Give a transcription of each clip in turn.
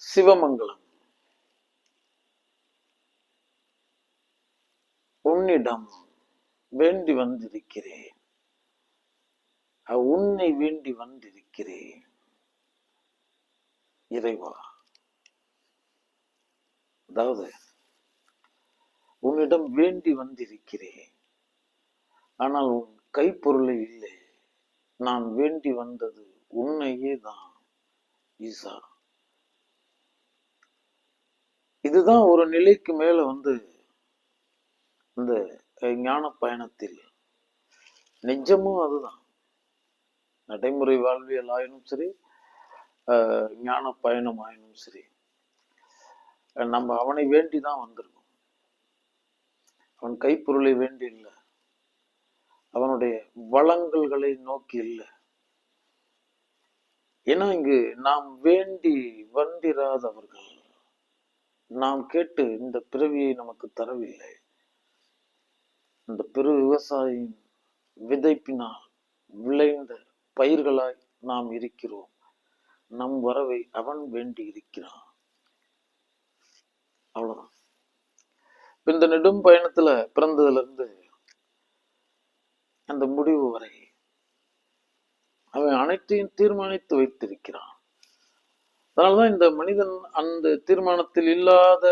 சிவமங்கலம். உன்னிடம் வேண்டி வந்திருக்கிறேன், உன்னை வேண்டி வந்திருக்கிறேன் இறைவா. அதாவது உன்னிடம் வேண்டி வந்திருக்கிறேன், ஆனால் உன் கைப்பொருளை இல்லை. நான் வேண்டி வந்தது உன்னையே தான் ஈசா. இதுதான் ஒரு நிலைக்கு மேல இந்த ஞான பயணத்தில் நிஜமும் அதுதான். நடைமுறை வாழ்வியல் ஆயினும் சரி, ஞான பயணம் ஆயினும் சரி, நம்ம அவனை வேண்டிதான் வந்திருக்கோம். அவன் கைப்பொருளை வேண்டி இல்லை, அவனுடைய வளங்கல்களை நோக்கி இல்லை. ஏன்னா இங்கு நாம் வேண்டி வந்திராதவர்கள். நாம் கேட்டு இந்த பிறவியை நமக்கு தரவில்லை. இந்த பெரு விவசாயியின் விதைப்பினால் விளைந்த பயிர்களாய் நாம் இருக்கிறோம். நம் வரவை அவன் வேண்டி இருக்கிறான். அவ்வளவுதான். இந்த நெடும் பயணத்துல பிறந்ததுல இருந்து அந்த முடிவு வரை அவன் அனைத்தையும் தீர்மானித்து வைத்திருக்கிறான். அதனாலதான் இந்த மனிதன் அந்த தீர்மானத்தில் இல்லாத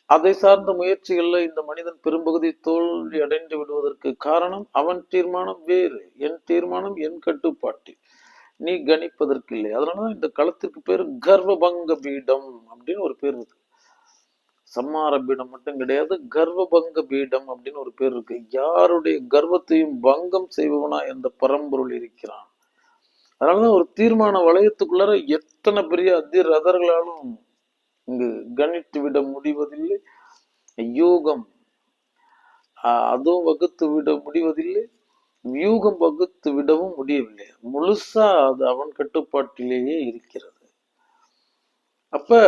அதை சார்ந்த முயற்சிகள்ல இந்த மனிதன் பெரும்பகுதி தோல்வி அடைந்து விடுவதற்கு காரணம் அவன் தீர்மானம் வேறு, என் தீர்மானம் என் கட்டுப்பாட்டில் நீ கணிப்பதற்கு இல்லை. அதனாலதான் இந்த களத்திற்கு பேரு கர்வபங்க பீடம் அப்படின்னு ஒரு பேர் இருக்கு. சம்மார பீடம் மட்டும் கிடையாது, கர்வபங்க பீடம் அப்படின்னு ஒரு பேர் இருக்கு. யாருடைய கர்வத்தையும் பங்கம் செய்பவனா என்ற பரம்பொருள் இருக்கிறான். அதனாலதான் ஒரு தீர்மான வளையத்துக்குள்ளார எத்தனை பெரிய அதிரதர்களாலும் இங்கு கணித்து விட முடிவதில்லை. யூகம் அதுவும் வகுத்து விட முடிவதில்லை, வியூகம் வகுத்து விடவும் முடியவில்லை. முழுசா அது அவன் கட்டுப்பாட்டிலேயே இருக்கிறது. அப்ப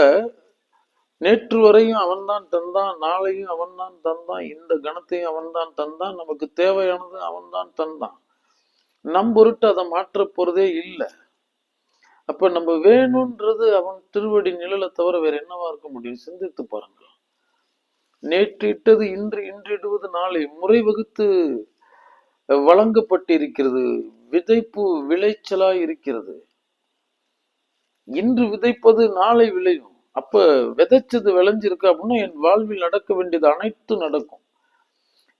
நேற்று வரையும் அவன்தான் தந்தான், நாளையும் அவன்தான் தந்தான், இந்த கணத்தையும் அவன்தான் தந்தான், நமக்கு தேவையானது அவன்தான் தந்தான். நம் பொருட்டு அதை மாற்ற போறதே இல்லை. அப்ப நம்ம வேணும்ன்றது அவன் திருவடி நிழலை தவிர வேற என்னவா இருக்க முடியும்? சிந்தித்து பாருங்கள். நேற்று இட்டது இன்று, இன்று இடுவது நாளை முறை வகுத்து வழங்கப்பட்டிருக்கிறது. விதைப்பு விளைச்சலாய் இருக்கிறது. இன்று விதைப்பது நாளை விளையும். அப்ப விதைச்சது விளைஞ்சிருக்கு அப்படின்னா என் வாழ்வில் நடக்க வேண்டியது அனைத்தும் நடக்கும்.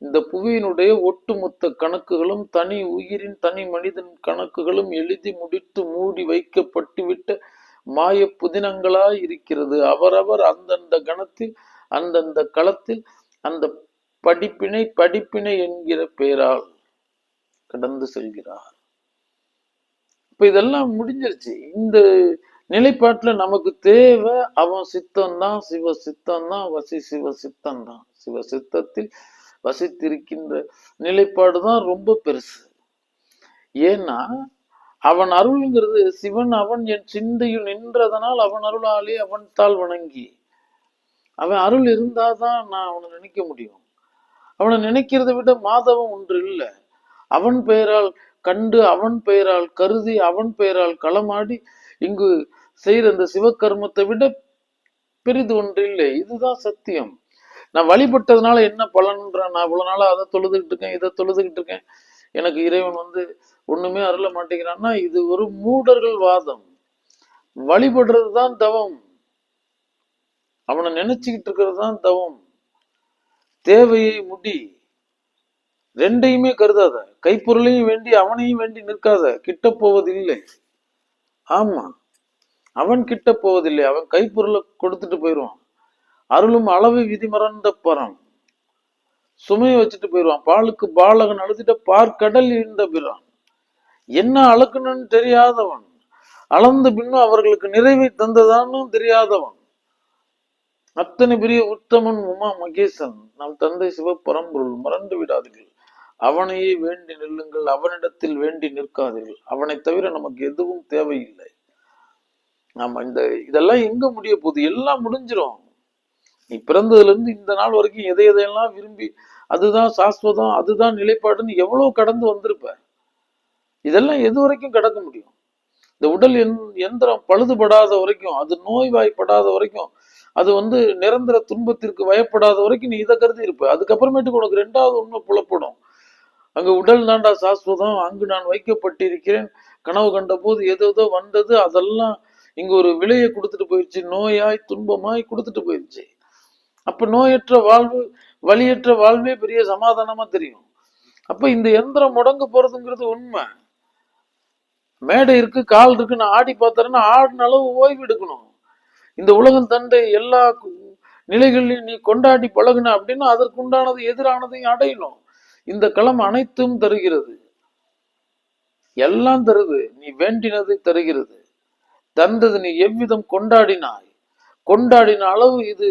இந்த புவியினுடைய ஒட்டுமொத்த கணக்குகளும் தனி உயிரின் தனி மனிதன் கணக்குகளும் எழுதி முடித்து மூடி வைக்கப்பட்டு விட்ட மாய புதினங்களாய் இருக்கிறது. அவரவர் அந்தந்த கணத்தில் அந்தந்த களத்தில் அந்த படிப்பினை என்கிற பெயரால் கடந்து செல்கிறார். இப்ப இதெல்லாம் முடிஞ்சிருச்சு. இந்த நிலைப்பாட்டுல நமக்கு தேவை அவன் சித்தம்தான், சிவ சித்தம்தான், வசி சிவ சித்தம்தான். சிவ சித்தத்தில் வசித்திருக்கின்ற நிலைப்பாடுதான் ரொம்ப பெருசு. ஏன்னா அவன் அருள்ங்கிறது சிவன் அவன் என் சிந்தையில் நின்றதனால் அவன் அருளாலே அவன் தாள் வணங்கி, அவன் அருள் இருந்தாதான் நான் அவனை நினைக்க முடியும். அவனை நினைக்கிறத விட மாதவம் ஒன்று இல்லை. அவன் பெயரால் கண்டு அவன் பெயரால் கருதி அவன் பெயரால் களமாடி இங்கு செய்யற இந்த சிவகர்மத்தை விட பெரிது ஒன்று இல்லை. இதுதான் சத்தியம். நான் வழிபட்டதுனால என்ன பலன்ற? நான் இவ்வளவு நாளா அதை தொழுதுகிட்டு இருக்கேன், இதை தொழுதுகிட்டு இருக்கேன், எனக்கு இறைவன் ஒண்ணுமே அருள மாட்டேங்கிறான்னா இது ஒரு மூடர்கள் வாதம். வழிபடுறதுதான் தவம். அவனை நினைச்சுக்கிட்டு இருக்கிறது தான் தவம். தேவையை முடி ரெண்டையுமே கருதாத. கைப்பொருளையும் வேண்டி அவனையும் வேண்டி நிற்காத. கிட்ட போவதில்லை. ஆமா, அவன் கிட்ட போவதில்லை. அவன் கைப்பொருளை கொடுத்துட்டு போயிடுவான். அருளும் அளவு விதி மறந்த பரம். சுமையை வச்சுட்டு போயிடுவான். பாலுக்கு பாலகன் அழுத்திட்ட பார்க்கடல் இருந்த பிறான். என்ன அளக்கணும்னு தெரியாதவன், அளந்த பின்னும் அவர்களுக்கு நிறைவை தந்ததான்னு தெரியாதவன். அத்தனை பெரிய உத்தமன் உமா மகேசன் நம் தந்தை சிவபரம்பொருள். மறந்து விடாதீர்கள். அவனையே வேண்டி நில்லுங்கள், அவனிடத்தில் வேண்டி நிற்காதீர்கள். அவனை தவிர நமக்கு எதுவும் தேவையில்லை. நாம இதெல்லாம் எங்க முடிய போகுது? எல்லாம் முடிஞ்சிடும். நீ பிறந்ததுல இருந்து இந்த நாள் வரைக்கும் எதையெல்லாம் விரும்பி அதுதான் சாஸ்வதம், அதுதான் நிலைப்பாடுன்னு எவ்வளவு கடந்து வந்திருப்ப. இதெல்லாம் எது வரைக்கும் கடக்க முடியும்? இந்த உடல் எந்திரம் பழுதுபடாத வரைக்கும், அது நோய்வாய்ப்படாத வரைக்கும், அது நிரந்தர துன்பத்திற்கு வயப்படாத வரைக்கும் நீ இதை கருதி இருப்ப. அதுக்கப்புறமேட்டுக்கு உனக்கு ரெண்டாவது உண்மை புலப்படும். அங்க உடல் தாண்டா சாஸ்வதம், அங்கு நான் வைக்கப்பட்டிருக்கிறேன், கனவு கண்ட போது எதோ வந்தது, அதெல்லாம் இங்க ஒரு விலையை கொடுத்துட்டு போயிடுச்சு, நோயாய் துன்பமாய் கொடுத்துட்டு போயிடுச்சு. அப்ப நோயற்ற வாழ்வு, வலியற்ற வாழ்வே பெரிய சமாதானமா தெரியும். அப்ப இந்த எந்திரம் முடங்க போறதுங்கிறது உண்மை. மேடை இருக்கு, கால் இருக்கு, நான் ஆடி பார்த்தேன்னா ஆடின அளவு ஓய்வு எடுக்கணும். இந்த உலகம் தண்டை எல்லா நிலைகளையும் நீ கொண்டாடி பழகுன அப்படின்னா அதற்குண்டானது எதிரானதையும் அடையணும். இந்த களம் அனைத்தும் தருகிறது, எல்லாம் தருது. நீ வேண்டினதை தருகிறது. தந்தது நீ எவ்விதம் கொண்டாடினாய், கொண்டாடின அளவு இது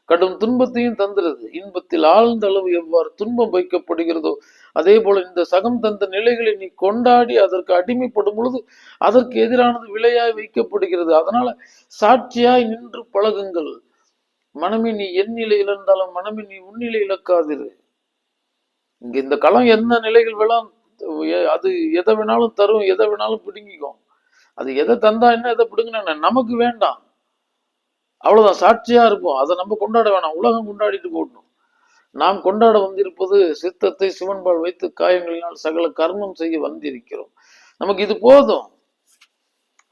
கடும் துன்பத்தையும் தந்துருது. இன்பத்தில் ஆழ்ந்த அளவு எவ்வாறு துன்பம் வைக்கப்படுகிறதோ அதே போல இந்த சகம் தந்த நிலைகளை நீ கொண்டாடி அதற்கு அடிமைப்படும் பொழுது அதற்கு எதிரானது விலையாய் வைக்கப்படுகிறது. அதனால சாட்சியாய் நின்று பழகுங்கள். மனமே நீ என் நிலை இழந்தாலும் மனமே நீ உன்னிலை இழக்காதிரு. இங்க இந்த களம் என்ன நிலைகள் வேணாம், அது எதை வேணாலும் தரும், எதை வேணாலும் பிடுங்கிக்கும். அது எதை தந்தா என்ன, எதை பிடுங்கின நமக்கு வேண்டாம், அவ்வளவுதான். சாட்சியா இருப்போம், அதை நம்ம கொண்டாட வேணாம், உலகம் கொண்டாடிட்டு போடணும். நாம் கொண்டாட வந்திருப்பது சித்தத்தை சிவன்பால் வைத்து காயங்களினால் சகல கர்மம் செய்ய வந்திருக்கிறோம். நமக்கு இது போதும்.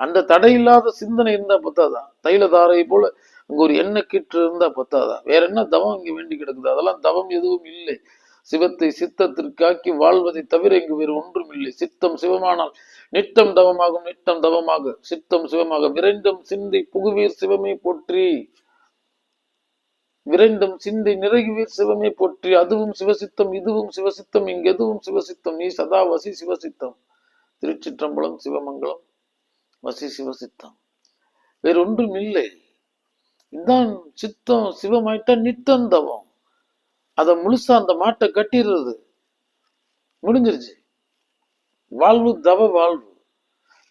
அந்த தடையில்லாத சிந்தனை இருந்தா பத்தாதா? தைலதாரை போல அங்க ஒரு எண்ணெய் கிட்டு இருந்தா பத்தாதா? வேற என்ன தவம் இங்க வேண்டி கிடக்குது? அதெல்லாம் தவம் எதுவும் இல்லை. சிவத்தை சித்தத்திற்காக்கி வாழ்வதை தவிர இங்கு வேறு ஒன்றும் இல்லை. சித்தம் சிவமானால் நித்தம் தவமாகும், நித்தம் தவமாக சித்தம் சிவமாக. விரைந்தம் சிந்தை புகுவீர் சிவமே போற்றி, விரைந்தம் சிந்தை நிறைகுவீர் சிவமே போற்றி. அதுவும் சிவசித்தம், இதுவும் சிவசித்தம், இங்கு எதுவும் சிவசித்தம், நீ சதா வசி சிவசித்தம். திருச்சிற்றம்பலம், சிவமங்கலம், வசி சிவசித்தம், வேறொன்றும் இல்லை. இதுதான் சித்தம். சிவமாயிட்டா நித்தம் தவம். அதை முழுசா அந்த மாட்டை கட்டிடுறது, முடிஞ்சிருச்சு. வாழ்வு தவ வாழ்வு.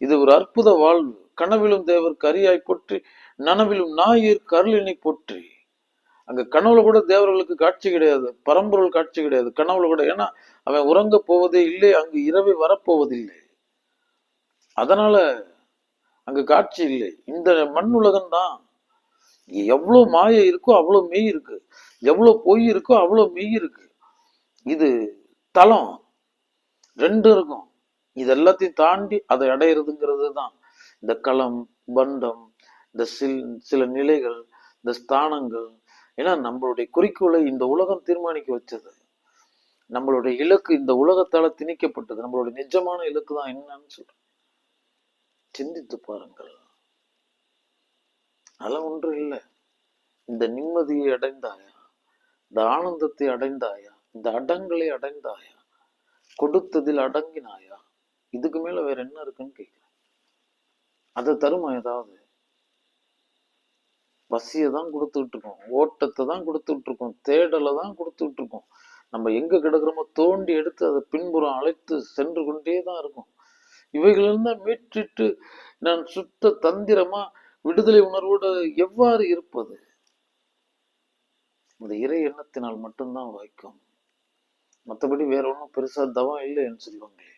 இது ஒரு அற்புத வாழ்வு. கனவிலும் தேவர் கரியாய் போற்றி, நனவிலும் நாயிர் கருளினை போற்றி. அங்க கனவுல கூட தேவர்களுக்கு காட்சி கிடையாது, பரம்பொருள் காட்சி கிடையாது கனவுல கூட. ஏன்னா அவன் உறங்க போவதே இல்லை, அங்கு இரவே வரப்போவதில்லை. அதனால அங்க காட்சி இல்லை. இந்த மண் உலகம் தான். எவ்வளவு மாயை இருக்கோ அவ்வளவு மெய் இருக்கு, எவ்வளவு பொய் இருக்கோ அவ்வளவு மெய் இருக்கு. இது தலம், ரெண்டு இருக்கும். இது எல்லாத்தையும் தாண்டி அதை அடையிறதுங்கிறது தான் இந்த களம், பண்டம், இந்த சில நிலைகள், இந்த ஸ்தானங்கள். ஏன்னா நம்மளுடைய குறிக்கோளை இந்த உலகம் தீர்மானிக்க வச்சது. நம்மளுடைய இலக்கு இந்த உலகத்தால திணிக்கப்பட்டது. நம்மளுடைய நிஜமான இலக்கு தான் என்னன்னு சொல்றேன். சிந்தித்து பாருங்கள். அதெல்லாம் ஒன்று இல்லை. இந்த நிம்மதியை அடைந்தாயா, இந்த ஆனந்தத்தை அடைந்தாயா, இந்த அடங்களை அடைந்தாயா, கொடுத்ததில் அடங்கினாயா, இதுக்கு மேல வேற என்ன இருக்குன்னு கேட்கிறேன். அதை தருமா ஏதாவது? பசியை தான் கொடுத்துட்டு இருக்கோம், ஓட்டத்தை தான் கொடுத்துட்டு இருக்கோம், தேடலை தான் கொடுத்துட்டு இருக்கோம். நம்ம எங்க கிடக்குறோமோ தோண்டி எடுத்து அதை பின்புறம் அழைத்து சென்று கொண்டே தான் இருக்கும். இவைகளிலிருந்து மீட்டிட்டு நான் சுத்த தந்திரமா விடுதலை உணர்வோடு எவ்வாறு இருப்பது? இந்த இறை எண்ணத்தினால் மட்டும்தான் வாய்க்கும். மற்றபடி வேற ஒன்றும் பெருசா தவம் இல்லைன்னு சொல்லுவாங்களே.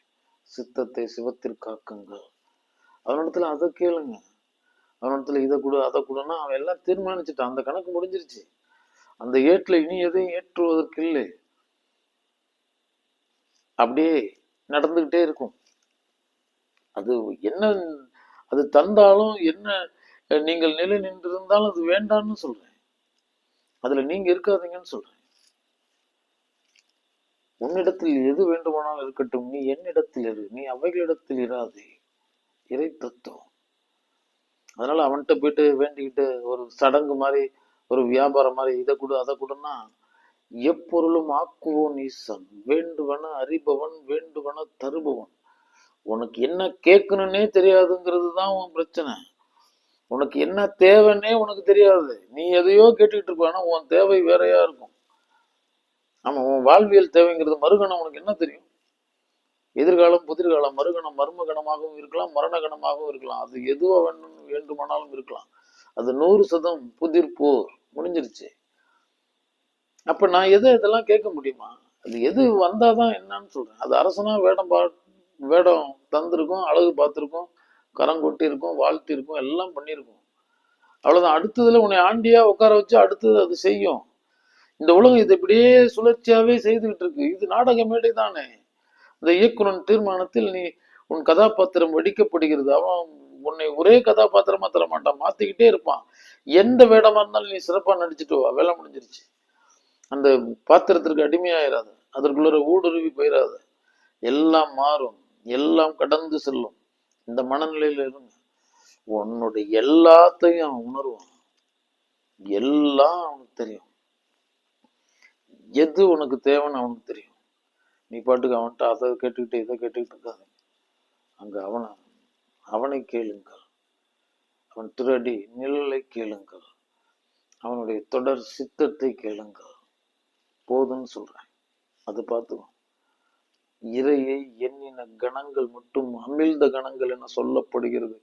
சித்தத்தை சிவத்திற்காக்குங்கள். அவனிடத்துல அதை கேளுங்க, அவனிடத்துல இதை கொடு அதை கொடுன்னா அவன் எல்லாம் தீர்மானிச்சுட்டான். அந்த கணக்கு முடிஞ்சிருச்சு. அந்த ஏட்டுல இனி எதையும் ஏற்றுவதற்கு இல்லை. அப்படியே நடந்துகிட்டே இருக்கும். அது என்ன, அது தந்தாலும் என்ன, நீங்கள் நிலை நின்றிருந்தாலும் அது வேண்டான்னு சொல்றேன். அதுல நீங்க இருக்காதீங்கன்னு சொல்றேன். உன்னிடத்தில் எது வேண்டுமானாலும் இருக்கட்டும், நீ என்னிடத்தில் இரு, நீ அவைகளிடத்தில் இராதே. இறை தத்துவம். அதனால அவன்கிட்ட போயிட்டு வேண்டிக்கிட்டு ஒரு சடங்கு மாதிரி, ஒரு வியாபாரம் மாதிரி, இதை கொடு அதை கொடுன்னா, எப்பொருளும் ஆக்குவோன் ஈசன், வேண்டுவன அறிபவன், வேண்டுவன தருபவன். உனக்கு என்ன கேட்கணும்னே தெரியாதுங்கிறது தான் உன் பிரச்சனை. உனக்கு என்ன தேவைன்னே உனக்கு தெரியாது. நீ எதையோ கேட்டுக்கிட்டு இருப்ப, ஆனா உன் தேவை வேறையா இருக்கும். ஆமா, உன் வாழ்வியல் தேவைங்கிறது மறுகணம் உனக்கு என்ன தெரியும்? எதிர்காலம், புதிர்காலம், மறுகணம் மர்மகணமாகவும் இருக்கலாம், மரணகணமாகவும் இருக்கலாம். அது எதுவோ வேண்டுமானாலும் இருக்கலாம். அது 100% புதிர் போர் முடிஞ்சிருச்சு. அப்ப நான் இதெல்லாம் கேட்க முடியுமா? அது எது வந்தாதான் என்னன்னு சொல்றேன். அது அரசனா வேடம் தந்திருக்கோம், அழகு பார்த்திருக்கோம், கரங்கொட்டி இருக்கும், வாழ்த்தி இருக்கும், எல்லாம் பண்ணியிருக்கும். அவ்வளவுதான். அடுத்ததுல உன்னை ஆண்டியா உட்கார வச்சு அடுத்தது அது செய்யும். இந்த உலகம் இது இப்படியே சுழற்சியாவே செய்துகிட்டு இருக்கு. இது நாடக மேடை தானே. இந்த இயக்குனன் தீர்மானத்தில் நீ உன் கதாபாத்திரம் வெடிக்கப்படுகிறது. அவன் உன்னை ஒரே கதாபாத்திரமா தர மாட்டான், மாத்திக்கிட்டே இருப்பான். எந்த வேடமா இருந்தாலும் நீ சிறப்பா நடிச்சுட்டு வா, வேலை முடிஞ்சிருச்சு. அந்த பாத்திரத்திற்கு அடிமையாயிராது, அதற்குள்ள ஊடுருவி போயிடாது. எல்லாம் மாறும், எல்லாம் கடந்து செல்லும். இந்த மனநிலையில இருங்க. உன்னுடைய எல்லாத்தையும் அவன் உணர்வான், எல்லாம் அவனுக்கு தெரியும். எது உனக்கு தேவைன்னு அவனுக்கு தெரியும். நீ பாட்டுக்கு அவன்கிட்ட அதை கேட்டுக்கிட்டு இதை கேட்டுக்கிட்டு இருக்காது. அங்க அவனை கேளுங்கள், அவன் திருடி நிழலை கேளுங்கள், அவனுடைய தொடர் சித்தத்தை கேளுங்கள், போதுன்னு சொல்றேன். அது பார்த்துக்கோ. இறையை எண்ணின கணங்கள் மட்டும் அமிழ்ந்த கணங்கள் என சொல்லப்படுகிறது,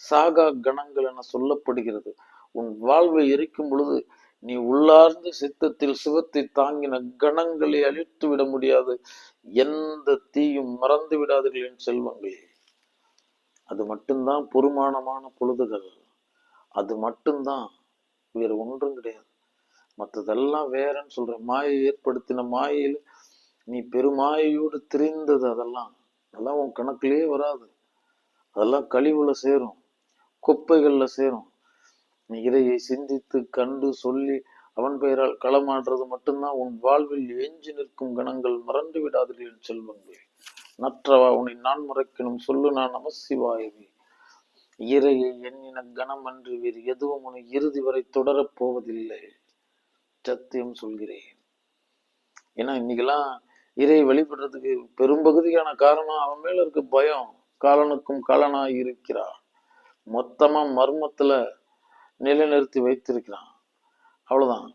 சாகா கணங்கள் என சொல்லப்படுகிறது. உன் வாழ்வை எரிக்கும் பொழுது நீ உள்ளார்ந்த சித்தத்தில் சிவத்தை தாங்கின கணங்களை அழித்து விட முடியாது. எந்த தீயும் மறந்து விடாதீர்கள் என் செல்வங்களே. அது மட்டும்தான் பொறுமானமான பொழுதுகள். அது மட்டும்தான், வேற ஒன்றும் கிடையாது. மற்றதெல்லாம் வேறன்னு சொல்றேன். மாயை ஏற்படுத்தின மாயையில் நீ பெருமாயோடு திரிந்தது, அதெல்லாம் உன் கணக்கிலே வராது. அதெல்லாம் கழிவுல சேரும், குப்பைகள்ல சேரும். நீ இறையை சிந்தித்து கண்டு சொல்லி அவன் பெயரால் களமாடுறது மட்டும்தான் உன் வாழ்வில் எஞ்சி நிற்கும் கணங்கள். மறந்து விடாதீர்கள் செல்வங்கள். நற்றவா உன்னை நான் மறைக்கணும், சொல்லு நான் நமசிவாயவே. இறையை எண்ணின கணம் அன்று வேறு எதுவும் உன்னை இறுதி வரை தொடரப் போவதில்லை, சத்தியம் சொல்கிறேன். ஏன்னா இன்னைக்கெல்லாம் இறையை வெளிப்படுறதுக்கு பெரும்பகுதியான காரணம் அவன் மேல இருக்க பயம். காலனுக்கும் காலனாய் இருக்கிறான், மொத்தமா மர்மத்துல நிலைநிறுத்தி வைத்திருக்கிறான். அவ்வளவுதான்.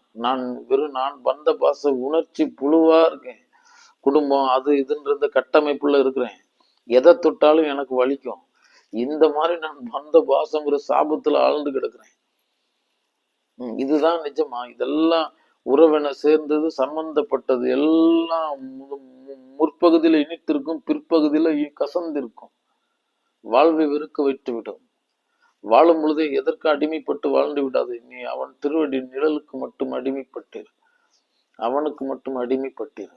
நான் வந்த பாச உணர்ச்சி புழுவா இருக்கேன். குடும்பம் அது இதுன்ற கட்டமைப்புல இருக்கிறேன். எதை தொட்டாலும் எனக்கு வலிக்கும். இந்த மாதிரி நான் வந்த பாசங்கிற சாபத்துல ஆழ்ந்து கிடக்குறேன். இதுதான் நிஜமா? இதெல்லாம் உறவென சேர்ந்தது, சம்பந்தப்பட்டது எல்லாம் முற்பகுதியில இனித்திருக்கும், பிற்பகுதியில கசந்திருக்கும். வாழ்வை வெறுக்க வைத்து விடும். வாழும் பொழுதே எதற்கு அடிமைப்பட்டு வாழ்ந்து விடாது. நீ அவன் திருவடி நிழலுக்கு மட்டும் அடிமைப்பட்டிரு, அவனுக்கு மட்டும் அடிமைப்பட்டிரு.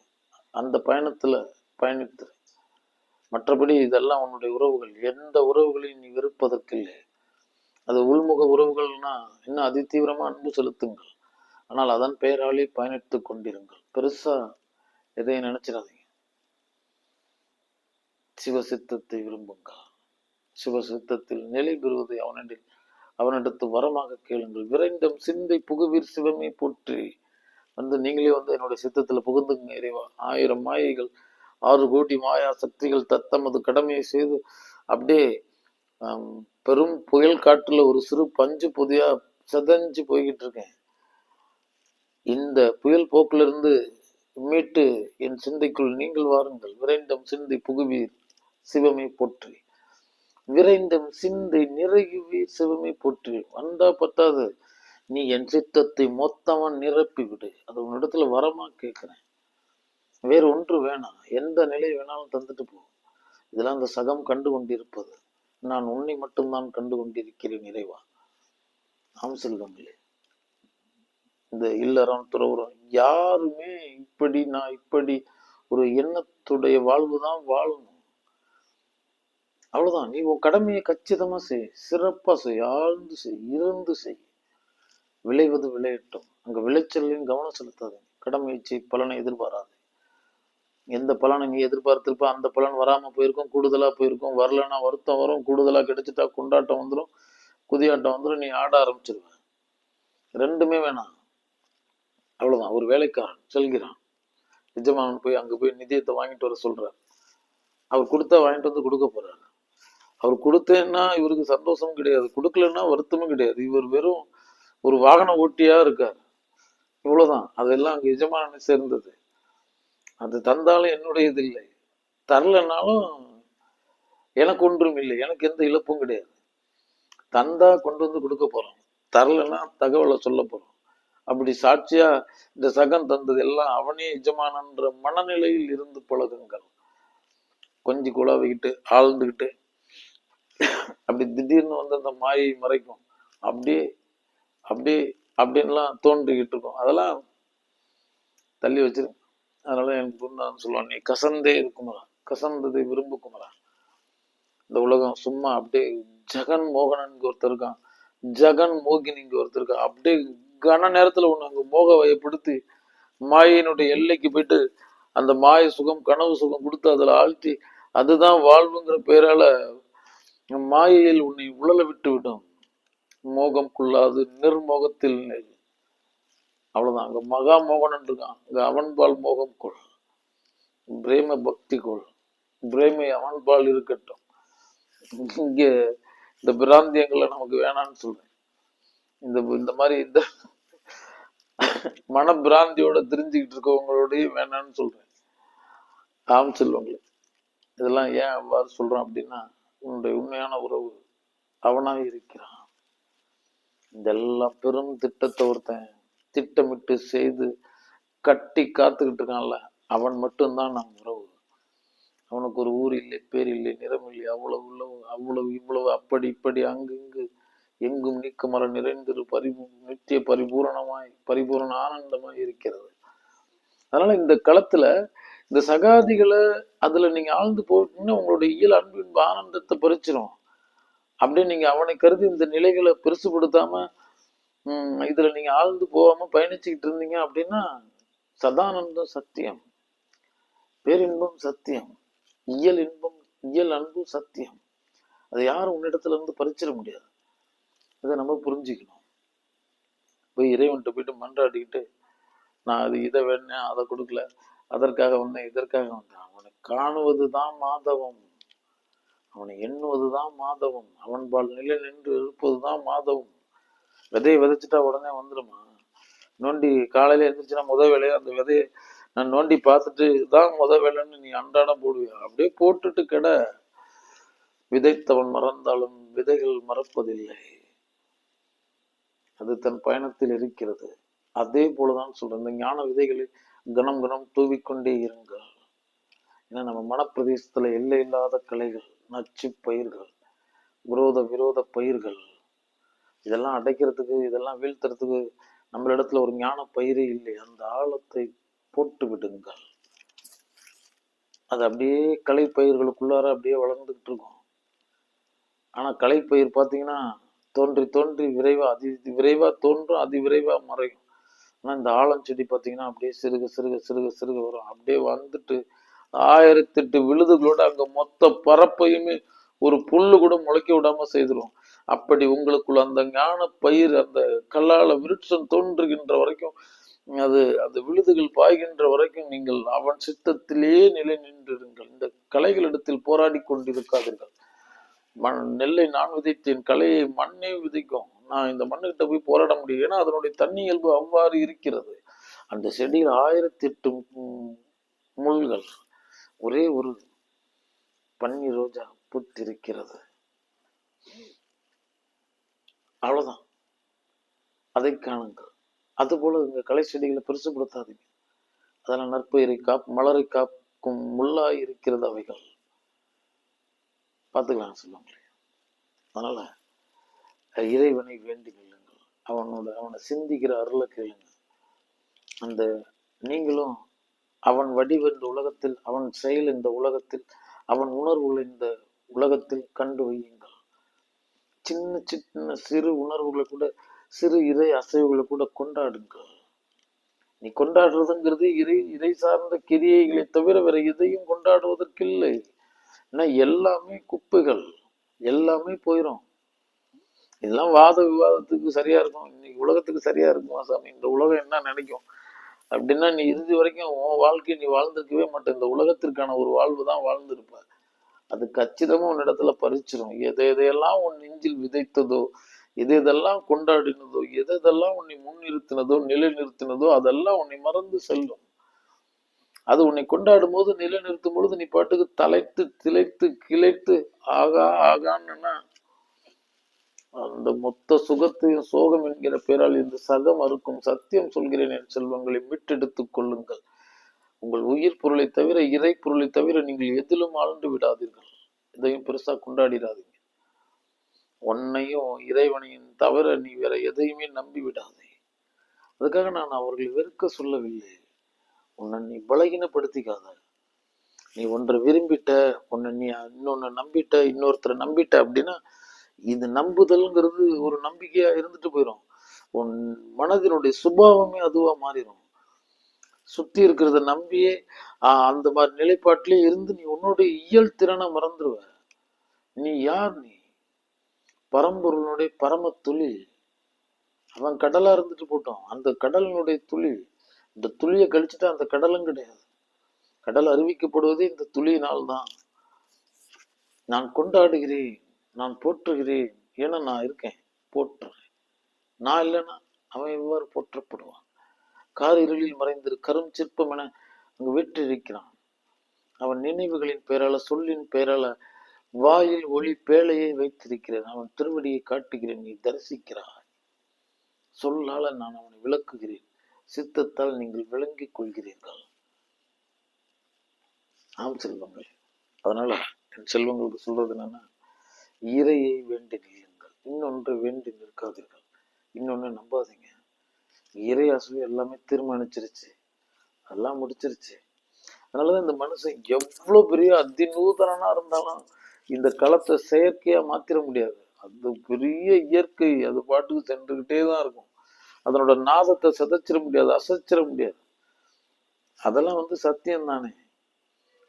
அந்த பயணத்துல பயணித்து. மற்றபடி இதெல்லாம் உன்னுடைய உறவுகள். எந்த உறவுகளையும் நீ வெறுப்பதற்கில்லை. அது உள்முக உறவுகள்னா இன்னும் அதிதீவிரமா அன்பு செலுத்துங்கள். ஆனால் அதன் பெயராலே பயணித்துக் கொண்டிருங்கள். பெருசா எதையும் நினைச்சிடாதீங்க. சிவசித்தத்தை விரும்புங்கள். சிவசித்தத்தில் நிலை பெறுவதை அவனிடத்து வரமாக கேளுங்கள். விரைந்தம் சிந்தை புகுவீர் சிவமே போற்றி. நீங்களே என்னுடைய சித்தத்துல புகுந்துங்க இறைவா. 1000 மாயைகள் 6 கோடி மாயா சக்திகள் தத்தமது கடமையை செய்து அப்படியே பெரும் புயல் காற்றுல ஒரு சிறு பஞ்சு பொதியா செதஞ்சு போய்கிட்டு இருக்கேன். இந்த புயல் போக்குல இருந்து மீட்டு என் சிந்தைக்குள் நீங்கள் வாருங்கள். விரைந்தம் சிந்தை புகுவீர் சிவமே போற்றி. விரைந்தம் சிந்தை நிறைகுவீர் சிவமே போற்றி. வந்தா பத்தாது, நீ என் சித்தத்தை மொத்தமா நிரப்பி விடு. அது உன்னிடத்துல வரமா கேட்கிறேன். வேற ஒன்று வேணாம். எந்த நிலை வேணாலும் தந்துட்டு போ. இதெல்லாம் அந்த சகம் கண்டு கொண்டிருப்பது. நான் உன்னை மட்டும்தான் கண்டு கொண்டிருக்கிறேன் இறைவா. ஆம் செல்வங்களே, இந்த இல்லறம் துறவுறம் யாருமே நான் இப்படி ஒரு எண்ணத்துடைய வாழ்வுதான் வாழணும். அவ்வளவுதான். நீ உன் கடமையை கச்சிதமா செய், சிறப்பா செய், ஆழ்ந்து செய், இருந்து செய். விளைவது விளையட்டும். அங்க விளைச்சலையும் கவனம் செலுத்தாது. கடமையை செய், பலனை எதிர்பாராது. எந்த பலனை நீ எதிர்பார்த்திருப்ப அந்த பலன் வராம போயிருக்கும், கூடுதலா போயிருக்கும். வரலன்னா வருத்தம் வரும், கூடுதலா கிடைச்சிட்டா கொண்டாட்டம் வந்துடும், குதியாட்டம் வந்துடும், நீ ஆட ஆரம்பிச்சிருவ. ரெண்டுமே வேணாம். அவ்வளவுதான். ஒரு வேலைக்காரன் செல்கிறான், எஜமானன் போய் அங்க போய் நிதியத்தை வாங்கிட்டு வர சொல்றார். அவர் கொடுத்தா வாங்கிட்டு வந்து கொடுக்க போறாரு. அவர் கொடுத்தேன்னா இவருக்கு சந்தோஷமும் கிடையாது, கொடுக்கலன்னா வருத்தமும் கிடையாது. இவர் வெறும் ஒரு வாகன ஓட்டியா இருக்கார். இவ்வளவுதான். அதெல்லாம் அங்க எஜமானனை சேர்ந்தது. அது தந்தாலும் என்னுடையது இல்லை, தரலனாலும் எனக்கு ஒன்றும் இல்லை, எனக்கு எந்த இழப்பும் கிடையாது. தந்தா கொண்டு வந்து கொடுக்க போறோம், தரலன்னா தகவலை சொல்ல போறோம். அப்படி சாட்சியா இந்த சகம் தந்தது எல்லாம் அவனே எஜமானன்ற மனநிலையில் இருந்து பழகுங்கள். கொஞ்சம் குழாவிக்கிட்டு ஆழ்ந்துக்கிட்டு அப்படி திடீர்னு வந்து அந்த மாயை மறைக்கும். அப்படியே அப்படியே அப்படின்லாம் தோன்றிக்கிட்டு இருக்கும். அதெல்லாம் தள்ளி வச்சிருங்க. அதனால எனக்கு குருநாதன் சொல்லுவான், நீ கசந்தே இருக்குமரா, கசந்ததை விரும்பு குமரா. இந்த உலகம் சும்மா அப்படியே ஜெகன் மோகனன் ஒருத்தர் இருக்கான், ஜெகன் மோகினி ஒருத்தர் இருக்கான். அப்படியே கன நேரத்துல ஒண்ணு அங்க மோக வயப்படுத்தி மாயினுடைய எல்லைக்கு போயிட்டு அந்த மாய சுகம் கனவு சுகம் கொடுத்து அதுல ஆழ்த்தி அதுதான் வாழ்வுங்கிற பேரால மாயையில் உன்னை உழல விட்டு விடும். மோகம் கொள்ளாது நிர்மோகத்தில் நெல். அவ்வளவுதான். அங்க மகா மோகனன் இருக்கான், அங்க அவன்பால் மோகம் கொள், பிரேம பக்தி கொள், பிரேமை அவன்பால் இருக்கட்டும். இங்க இந்த பிராந்தியங்களை நமக்கு வேணாம்னு சொல்றேன். இந்த இந்த மாதிரி இந்த மன பிராந்தியோட தெரிஞ்சுக்கிட்டு இருக்கவங்களோடய வேணாம்னு சொல்றேன். ஆம் செல்வங்களே, இதெல்லாம் ஏன் அவ்வாறு சொல்றோம் அப்படின்னா, உன்னுடைய உண்மையான உறவு அவனாக இருக்கிறான். இதெல்லாம் பெரும் திட்டத்தை ஒருத்தன் திட்டமிட்டு செய்து கட்டி காத்துக்கிட்டு இருக்கான்ல, அவன் மட்டும்தான் நம் உறவு. அவனுக்கு ஒரு ஊர் இல்லை, பேர் இல்லை, நிறம் இல்லை, அவ்வளவு உள்ளவு அவ்வளவு இவ்வளவு அப்படி இப்படி அங்கு இங்கு எங்கும் நீக்கமர நிறைந்திரு நித்திய பரிபூரண ஆனந்தமாய் இருக்கிறது. அதனால இந்த களத்துல இந்த சகாதிகளை அதுல நீங்க ஆழ்ந்து போட்டீங்கன்னா உங்களுடைய இயல் அன்பு இன்ப ஆனந்தத்தை பறிச்சிரும். அப்படியே நீங்க அவனை கருதி இந்த நிலைகளை பெருசுபடுத்தாம இதுல நீங்க ஆழ்ந்து போகாம பயணிச்சுக்கிட்டு இருந்தீங்க அப்படின்னா சதானந்தம் சத்தியம், பேரின்பம் சத்தியம், இயல் இன்பம் இயல் அன்பு சத்தியம். அதை யாரும் உன்னிடத்துல இருந்து பறிச்சிட முடியாது. இதை நம்ம புரிஞ்சுக்கணும். போய் இறைவன்கிட்ட போயிட்டு மன்றாடிக்கிட்டு நான் அது இதை வேணேன் அதை கொடுக்கல அதற்காக வந்தேன் இதற்காக வந்தேன், அவனை காணுவதுதான் மாதவம், அவனை எண்ணுவதுதான் மாதவம், அவன்பால் நிலை நின்று இருப்பதுதான் மாதவம். விதையை விதைச்சிட்டா உடனே வந்துடுமா? நோண்டி காலையில எழுந்திரிச்சுன்னா வேலையை அந்த விதையை நான் நோண்டி பார்த்துட்டு தான் வேலைன்னு நீ அன்றாடம் போடுவியா? அப்படியே போட்டுட்டு கிட. விதைத்தவன் மறந்தாலும் விதைகள் மறப்பதில்லை, அது தன் பயணத்தில் இருக்கிறது. அதே போலதான் சொல்றேன், இந்த ஞான விதைகளை கணம் கணம் தூவிக்கொண்டே இருங்கள். ஏன்னா நம்ம மனப்பிரதேசத்துல எல்லை இல்லாத கலைகள், நச்சு பயிர்கள், விரோத பயிர்கள், இதெல்லாம் அடைக்கிறதுக்கு இதெல்லாம் வீழ்த்துறதுக்கு நம்மளிடத்துல ஒரு ஞான பயிரே இல்லை. அந்த ஆழத்தை போட்டு விடுங்கள். அது அப்படியே கலை பயிர்களுக்குள்ளார அப்படியே வளர்ந்துகிட்டு இருக்கும். ஆனா கலைப்பயிர் பார்த்தீங்கன்னா தோன்றி தோன்றி விரைவா தோன்றும், அதி விரைவா மறையும். ஆனா இந்த ஆழஞ்செடி பார்த்தீங்கன்னா அப்படியே சிறுக வரும். அப்படியே வந்துட்டு 1008 விழுதுகளோட அங்க மொத்த பரப்பையுமே ஒரு புல்லு கூட முளைக்க விடாம செய்திரும். அப்படி உங்களுக்குள்ள அந்த ஞான பயிர் அந்த கல்லால விருட்சம் தோன்றுகின்ற வரைக்கும், அது அந்த விழுதுகள் பாய்கின்ற வரைக்கும் நீங்கள் அவன் சித்தத்திலேயே நிலை நின்றிருங்கள். இந்த கலைகளிடத்தில் போராடி கொண்டிருக்காதீர்கள். நெல்லை நான் விதைத்தேன், கலையை மண்ணே விதைக்கும். நான் இந்த மண்ணுகிட்ட போய் போராட முடியும். ஏன்னா அதனுடைய தண்ணி இயல்பு அவ்வாறு இருக்கிறது. அந்த செடியில் 1008 முள்கள், ஒரே ஒரு பன்னீர் ரோஜா பூத்திருக்கிறது. அவ்வளவுதான். அதை காணுங்கள். அது போல இந்த கலை செடிகளை பெருசுபடுத்தாதீங்க. அதெல்லாம் நற்பயிரை மலரை காக்கும் முள்ளாய் இருக்கிறது அவைகள். பார்த்துக்கலாம் சொல்லுவாங்க. அதனால இறைவனை வேண்டி கொள்ளுங்கள். அவனை சிந்திக்கிற அருளை கேளுங்க. அந்த நீங்களும் அவன் வடிவ இந்த உலகத்தில், அவன் செயல் இந்த உலகத்தில், அவன் உணர்வுகள் இந்த உலகத்தில் கண்டு வையுங்கள். சின்ன சின்ன சிறு உணர்வுகளை கூட, சிறு இறை அசைவுகளை கூட கொண்டாடுங்கள். நீ கொண்டாடுறதுங்கிறது இறை சார்ந்த கிரியைகளை தவிர வேற எதையும் கொண்டாடுவதற்கு இல்லை. ஏன்னா எல்லாமே குப்பைகள், எல்லாமே போயிடும். இதெல்லாம் வாத விவாதத்துக்கு சரியா இருக்கும். இன்னைக்கு உலகத்துக்கு சரியா இருக்குமா சாமி? இந்த உலகம் என்ன நினைக்கும் அப்படின்னா, நீ இறுதி வரைக்கும் உன் வாழ்க்கையை நீ வாழ்ந்திருக்கவே மாட்டேன். இந்த உலகத்திற்கான ஒரு வாழ்வு தான் வாழ்ந்திருப்ப. அது கச்சிதமா உன் இடத்துல பறிச்சிடும். எதையெல்லாம் உன் நெஞ்சில் விதைத்ததோ, எதெல்லாம் கொண்டாடினதோ, எதெல்லாம் உன்னை முன்னிறுத்தினதோ, நிலை நிறுத்தினதோ, அதெல்லாம் உன்னை மறந்து செல்லும். அது உன்னை கொண்டாடும் போது, நிலை நிறுத்தும் பொழுது நீ பாட்டுக்கு தலைத்து திளைத்து கிளைத்து ஆகான்னு அந்த மொத்த சுகத்தையும் சோகம் என்கிற பெயரால் இந்த சகம் அறுக்கும் சத்தியம் சொல்கிறேன் என் செல்வங்களை மீட்டெடுத்துக் கொள்ளுங்கள். உங்கள் உயிர் பொருளை தவிர, இறை பொருளை தவிர நீங்கள் எதிலும் ஆழ்ந்து விடாதீர்கள். இதையும் பெருசா கொண்டாடிடாதீங்க. உன்னையும் இறைவனையும் தவிர நீ வேற எதையுமே நம்பி விடாதே. அதுக்காக நான் அவர்களை வெறுக்க சொல்லவில்லை. உன்னை நீ பலகீனப்படுத்திக்காத. நீ ஒன்றை விரும்பிட்ட, உன்னை நீ இன்னொன்னு நம்பிட்ட, இன்னொருத்தரை நம்பிட்ட அப்படின்னா இது நம்புதல்ங்கிறது ஒரு நம்பிக்கையா இருந்துட்டு போயிடும். உன் மனதினுடைய சுபாவமே அதுவா மாறிடும். சுத்தி இருக்கிறத நம்பியே அந்த மாதிரி நிலைப்பாட்டிலே இருந்து நீ உன்னுடைய இயல் திறனை மறந்துடுவ. நீ யார்? நீ பரம்பொருளுடைய பரம துளி. அவன் கடலா இருந்துட்டு போட்டோம், அந்த கடலினுடைய துளி. இந்த துளியை கழிச்சுட்டா அந்த கடலும் கிடையாது. கடல் அறிவிக்கப்படுவதே இந்த துளியினால் தான். நான் கொண்டாடுகிறேன், நான் போற்றுகிறேன். ஏன்னா நான் இருக்கேன், போற்றுறேன். நான் இல்லைன்னா அவன் எவ்வாறு போற்றப்படுவான்? கார் இருளில் மறைந்திரு கரும் சிற்பம் என அங்கு வெற்றிருக்கிறான். அவன் நினைவுகளின் பெயரால, சொல்லின் பெயரால, வாயில் ஒளி பேழையை வைத்திருக்கிறேன். அவன் திருவடியை காட்டுகிறேன், நீ தரிசிக்கிறாய். சொல்லால நான் அவனை விளக்குகிறேன், சித்தத்தால் நீங்கள் விளங்கிக் கொள்கிறீர்கள். ஆம் செல்வங்கள். அதனால என் செல்வங்களுக்கு சொல்றது என்னன்னா, இறையை வேண்டி நில்லுங்கள், இன்னொன்று வேண்டி நிற்காதீர்கள். இன்னொன்னு நம்பாதீங்க. இறை அசைவு எல்லாமே தீர்மானிச்சிருச்சு, எல்லாம் முடிச்சிருச்சு. அதனாலதான் இந்த மனுஷன் எவ்வளவு பெரிய அதிநூதனா இருந்தாலும் இந்த களத்தை செயற்கையா மாத்திர முடியாது. அது பெரிய இயற்கை, அது பாட்டுக்கு சென்றுகிட்டே தான் இருக்கும். அதனோட நாதத்தை சிதைச்சிட முடியாது, அசைச்சிட முடியாது. அதெல்லாம் சத்தியம் தானே.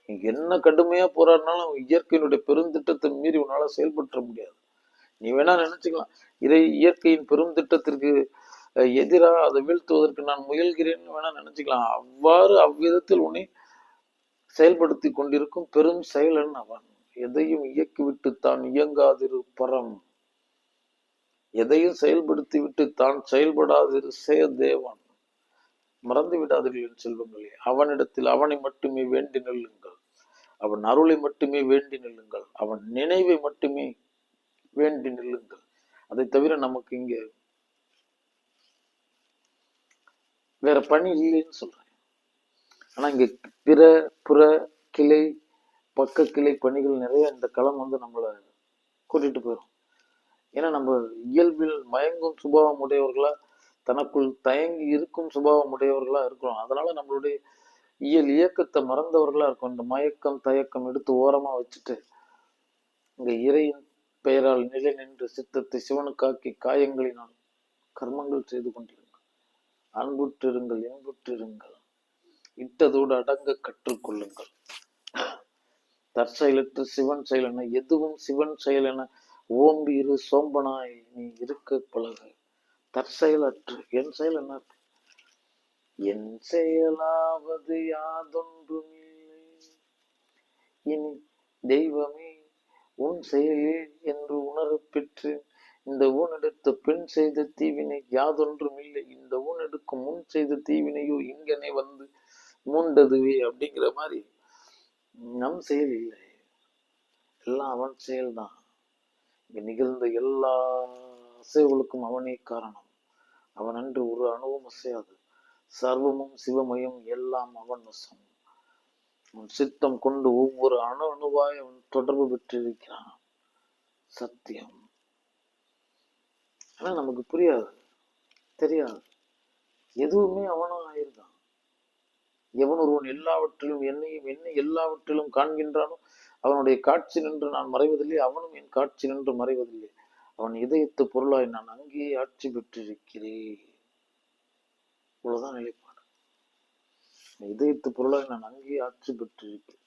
நீங்க என்ன கடுமையா போராடினாலும் இயற்கையினுடைய பெருந்திட்டத்தை மீறி உன்னால செயல்பற்ற முடியாது. நீ வேணா நினைச்சுக்கலாம், இயற்கையின் பெரும் திட்டத்திற்கு எதிராக அதை வீழ்த்துவதற்கு நான் முயல்கிறேன்னு வேணா நினைச்சுக்கலாம். அவ்வாறு அவ்விதத்தில் உன்னை செயல்படுத்தி கொண்டிருக்கும் பெரும் செயலன் அவன். எதையும் இயக்கிவிட்டு தான் இயங்காதிரு பரம், எதையும் செயல்படுத்தி விட்டு தான் செயல்படாதிரு செய தேவன். மறந்து விடாதீர்கள் என் செல்வங்களே. அவனிடத்தில் அவனை மட்டுமே வேண்டி நில்லுங்கள், அவன் அருளை மட்டுமே வேண்டி நில்லுங்கள், அவன் நினைவை மட்டுமே வேண்டி நில்லுங்கள். அதை தவிர நமக்கு இங்க வேற பணி இல்லைன்னு சொல்றேன். ஆனா இங்க பிற புற கிளை பக்க கிளை பணிகள் நிறைய இந்த களம் நம்மளை கூட்டிட்டு போயிடும். ஏன்னா நம்ம இயல்பில் மயங்கும் சுபாவம் உடையவர்களா, தனக்குள் தயங்கி இருக்கும் சுபாவம் உடையவர்களா இருக்கிறோம். அதனால நம்மளுடைய இயக்கத்தை மறந்தவர்களா இருக்கும். இந்த மயக்கம் தயக்கம் எடுத்து ஓரமா வச்சுட்டு இங்க இறையின் பெயரால் நிலை நின்று சித்தத்தை சிவனுக்காக்கி காயங்களினால் கர்மங்கள் செய்து கொண்டிருங்கள். அன்புற்றிருங்கள், இன்புற்றிருங்கள், இட்டதோடு அடங்க கற்றுக்கொள்ளுங்கள். தற்செயலற்று சிவன் செயலென, எதுவும் சிவன் செயலென ஓம்பி இரு சோம்பனாய் நீ இருக்க பழகு. தற்செயலற்று. என் செயல் என்ன? என் செயலாவது யாதொன்றுமில்லை, இனி தெய்வமே உன் செயலில் என்று உணரப் பெற்று இந்த ஊனெடுத்த பெண் செய்த தீவினை யாதொன்றும் இல்லை, இந்த ஊனெடுக்கும் முன் செய்த தீவினையோ இங்கனே மூண்டதுவே அப்படிங்கிற மாதிரி நம் செயல் இல்லை, எல்லாம் அவன் செயல்தான். இங்க நிகழ்ந்த எல்லா அசைவுகளுக்கும் அவனே காரணம். அவன் அன்று ஒரு அணுவும் அசையாது. சர்வமும் சிவமயம், எல்லாம் அவன் வசம். அவன் சித்தம் கொண்டு ஒவ்வொரு அணுவாய் அவன் தொடர்பு பெற்றிருக்கிறான். சத்தியம். ஆனா நமக்கு புரியாது, தெரியாது. எதுவுமே அவனா ஆயிருக்கான். எவன் ஒருவன் எல்லாவற்றிலும் என்னை எல்லாவற்றிலும் காண்கின்றானோ அவனுடைய காட்சி நின்று நான் மறைவதில்லை, அவனும் என் காட்சி நின்று மறைவதில்லை. அவன் இதயத்து பொருளாய் நான் அங்கேயே ஆட்சி பெற்றிருக்கிறேன். இவ்வளவுதான் நிலைப்பாடு. இதயத்து பொருளாய் நான் அங்கேயே ஆட்சி பெற்றிருக்கிறேன்.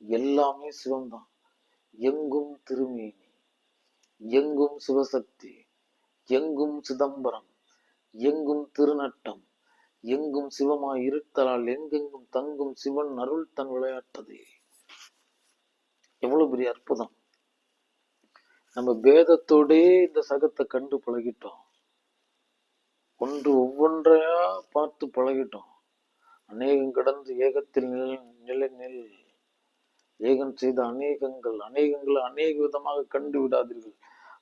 எல்லாமே சிவம்தான். எங்கும் திருமேனி, எங்கும் சிவசக்தி, எங்கும் சிதம்பரம், எங்கும் திருநட்டம், எங்கும் சிவமாய் இருத்தலால் எங்கெங்கும் தங்கும் சிவன் அருள் தன் விளையாட்டதே. எவ்வளவு பெரிய அற்புதம். நம்ம பேதத்தோடே இந்த சகத்தை கண்டு பழகிட்டோம். ஒவ்வொன்றையா பார்த்து பழகிட்டோம். அநேகம் கடந்து ஏகத்தில் நிலை நெல். ஏகன் செய்த அநேகங்களை அநேக விதமாக கண்டு விடாதீர்கள்.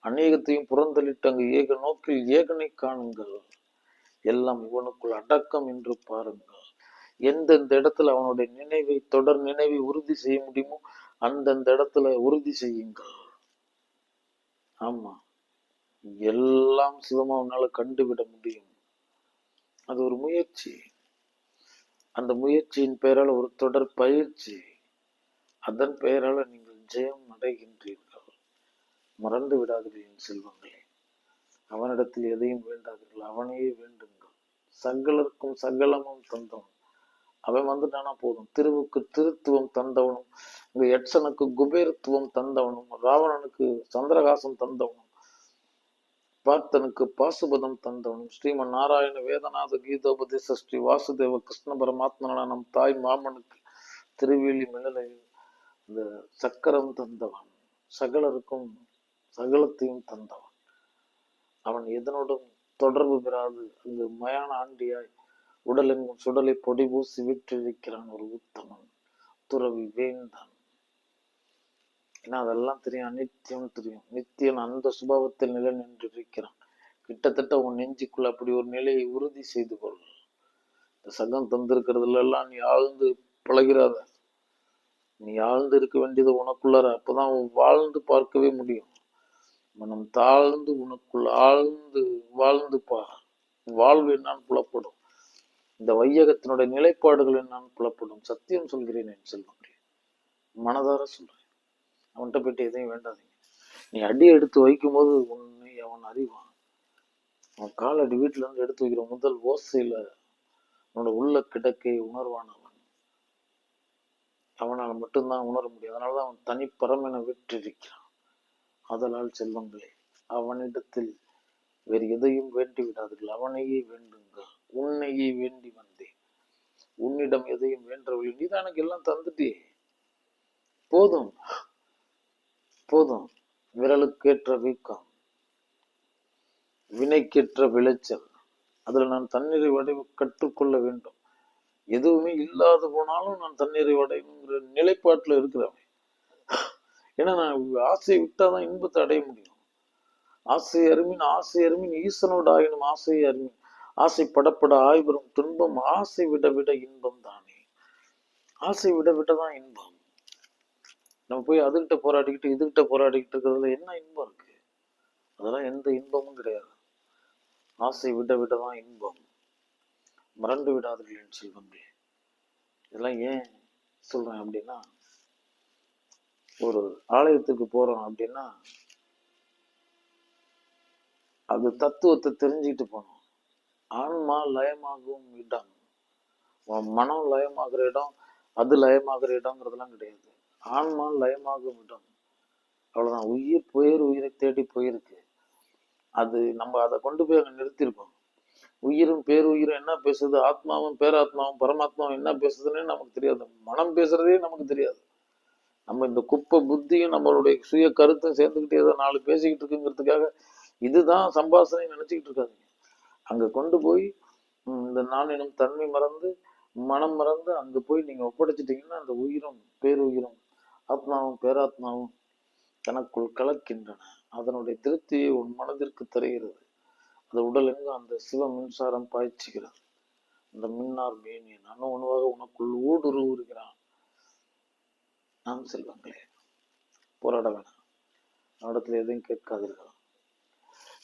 அநேகத்தையும் புறந்தளிட்டு அங்கு ஏக நோக்கில் ஏகனை காணுங்கள். எல்லாம் இவனுக்குள் அடக்கம் என்று பாருங்கள். எந்தெந்த இடத்துல அவனுடைய தொடர் நினைவை உறுதி செய்ய முடியுமோ அந்தந்த இடத்துல உறுதி செய்யுங்கள். ஆமா, எல்லாம் சிவமா உன்னால கண்டுவிட முடியும். அது ஒரு முயற்சி. அந்த முயற்சியின் பெயரால் ஒரு தொடர் பயிற்சி. அதன் பெயரால நீங்கள் ஜெயம் அடைகின்றீர்கள். மறந்து விடாதீர்கள் என் செல்வங்களே. அவனிடத்தில் எதையும் வேண்டாதீர்கள், அவனையே வேண்டுங்கள். சகலருக்கும் சகலமும் தந்தவன் அவன் வந்துட்டானா போதும். திருவுக்கு திருத்துவம் தந்தவனும், இங்க யட்சனுக்கு குபேரத்துவம் தந்தவனும், ராவணனுக்கு சந்திரகாசம் தந்தவனும், பார்த்தனுக்கு பாசுபதம் தந்தவனும், ஸ்ரீமன் நாராயண வேதநாத கீதோபதேச ஸ்ரீ வாசுதேவ கிருஷ்ண பரமாத்மனான நம் தாய் மாமனுக்கு திருவேலி மிளலையில் இந்த சக்கரம் தந்தவன், சகலருக்கும் சகலத்தையும் தந்தவன். அவன் எதனோடும் தொடர்பு பெறாது அங்கு மயான ஆண்டியாய் உடலெங்கும் சுடலை பொடி பூசி விட்டிருக்கிறான் ஒரு உத்தமன், துறவி வேந்தன். ஏன்னா அதெல்லாம் தெரியும், அநித்தியம் தெரியும். நித்தியன் அந்த சுபாவத்தில் நிலை நின்று இருக்கிறான். கிட்டத்தட்ட உன் நெஞ்சுக்குள்ள அப்படி ஒரு நிலையை உறுதி செய்து கொள். இந்த சகம் தந்திருக்கிறதுல எல்லாம் நீ ஆழ்ந்து பழகிறாத. நீ ஆழ்ந்து இருக்க வேண்டியது உனக்குள்ளார. அப்பதான் வாழ்ந்து பார்க்கவே முடியும். மனம் தாழ்ந்து உனக்குள்ள ஆழ்ந்து வாழ்ந்து பார். வாழ்வு என்னான்னு புலப்படும். இந்த வையகத்தினுடைய நிலைப்பாடுகள் என்னான்னு புலப்படும். சத்தியம் சொல்கிறேன் என் செல்வங்களே, மனதார சொல்றேன். அவன்கிட்ட போயிட்டு எதையும் வேண்டாதீங்க. நீ அடி எடுத்து வைக்கும் போது உன்னை அவன் அறிவான். அவன் காலடி வீட்டுல இருந்து எடுத்து வைக்கிற முதல் ஓசையில அவனோட உள்ள கிடக்கை உணர்வான். அவனால் மட்டும்தான் உணர முடியும். அதனாலதான் அவன் தனிப்பரமென விட்டிருக்கிறான். ஆதலால் செல்வங்களே, அவனிடத்தில் வேறு எதையும் வேண்டி விடாதீர்கள், அவனையே வேண்டுங்கள். உன்னையே வேண்டி வந்தேன், உன்னிடம் எதையும் வேண்டவில்லை. நீதான் எனக்கு எல்லாம் தந்துட்டே. போதும் போதும். விரலுக்கேற்ற வீக்கம், வினைக்கேற்ற விளைச்சல். அதுல நான் தண்ணீரை வடிவு கற்றுக்கொள்ள வேண்டும். எதுவுமே இல்லாது போனாலும் நான் தண்ணீரை அடையணுங்கிற நிலைப்பாட்டுல இருக்கிறவன். ஏன்னா நான் ஆசையை விட்டாதான் இன்பத்தை அடைய முடியும். ஆசை அருமின் ஈசனோடு ஆயினும் ஆசை அருமின் ஆசைப்படப்பட ஆய்வரும் துன்பம் ஆசை விட விட இன்பம் தானே. ஆசை விட விடதான் இன்பம். நம்ம போய் அதுகிட்ட போராடிக்கிட்டு இதுகிட்ட போராடிக்கிட்டு இருக்கிறதுல என்ன இன்பம் இருக்கு? அதெல்லாம் எந்த இன்பமும் கிடையாது. ஆசை விட விடதான் இன்பம். மறந்து விடாதீர்கள் என் செல்வங்களே. இதெல்லாம் ஏன் சொல்றேன் அப்படின்னா, ஒரு ஆலயத்துக்கு போறோம் அப்படின்னா அது தத்துவத்தை தெரிஞ்சுக்கிட்டு போனோம். ஆன்மா லயமாகும் இடம், மனம் லயமாகிற இடம், அது லயமாகிற இடங்கிறதுலாம் கிடையாது. ஆன்மா லயமாகும் இடம், அவ்வளவுதான். உயிர் உயிரை தேடி போயிருக்கு. அது நம்ம அதை கொண்டு போய் அங்க நிறுத்திருக்கோம். உயிரும் பேருயிரும் என்ன பேசுது, ஆத்மாவும் பேராத்மாவும் பரமாத்மாவும் என்ன பேசுதுன்னு நமக்கு தெரியாது. மனம் பேசுறதே நமக்கு தெரியாது. நம்ம இந்த குப்பை புத்தியும் நம்மளுடைய சுய கருத்தும் சேர்ந்துக்கிட்டு ஏதோ 4 பேசிக்கிட்டு இருக்குங்கிறதுக்காக இதுதான் சம்பாஷணை நினைச்சுக்கிட்டு இருக்காங்க. அங்க கொண்டு போய் இந்த நான் எனும் தன்மை மறந்து மனம் மறந்து அங்க போய் நீங்க ஒப்படைச்சிட்டீங்கன்னா அந்த உயிரும் பேருயிரும் ஆத்மாவும் பேராத்மாவும் தனக்குள் கலக்கின்றன. அதனுடைய திருப்தியை உன் மனதிற்கு தருகிறது. அந்த உடல் எங்கும் அந்த சிவ மின்சாரம் பாய்ச்சுகிறது. அந்த மின்னார் மேனியன் அணு உணவாக உனக்குள் ஊடுருவுகிறான். நாம் செல்வங்களே, போராட வேணாம். அவனிடத்துல எதையும் கேட்காதீர்கள்.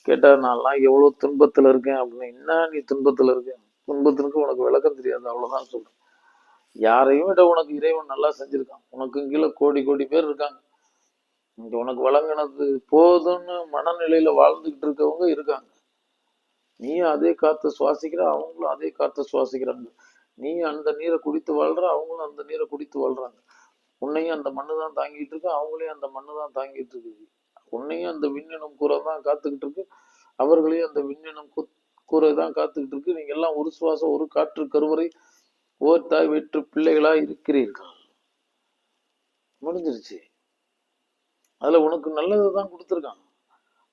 கேட்டா நான்லாம் எவ்வளவு துன்பத்துல இருக்கேன் அப்படின்னு. என்ன நீ துன்பத்துல இருக்க? துன்பத்திற்கு உனக்கு விளக்கம் தெரியாது, அவ்வளவுதான் சொல்றேன். யாரையும் விட உனக்கு இறைவன் நல்லா செஞ்சிருக்கான். உனக்கு கீழே கோடி கோடி பேர் இருக்காங்க. இங்க உனக்கு வழங்கினது போதும்னு மனநிலையில வாழ்ந்துகிட்டு இருக்கவங்க இருக்காங்க. நீயும் அதே காத்து சுவாசிக்கிற, அவங்களும் அதே காத்து சுவாசிக்கிறாங்க. நீ அந்த நீரை குடித்து வாழ்ற, அவங்களும் அந்த நீரை குடித்து வாழ்றாங்க. உன்னையும் அந்த மண்ணு தான் தாங்கிட்டு இருக்கு, அவங்களையும் அந்த மண்ணு தான் தாங்கிட்டு இருக்கு. உன்னையும் அந்த விண்ணினம் கூரை தான் காத்துக்கிட்டு இருக்கு, அவர்களையும் அந்த விண்ணினம் கூரை தான் காத்துக்கிட்டு இருக்கு. நீங்க எல்லாம் ஒரு சுவாசம் ஒரு காற்று கருவறை ஓர் தாய் வெற்று பிள்ளைகளா இருக்கிறீர்கள். முடிஞ்சிருச்சு. அதுல உனக்கு நல்லதுதான் கொடுத்துருக்கான்.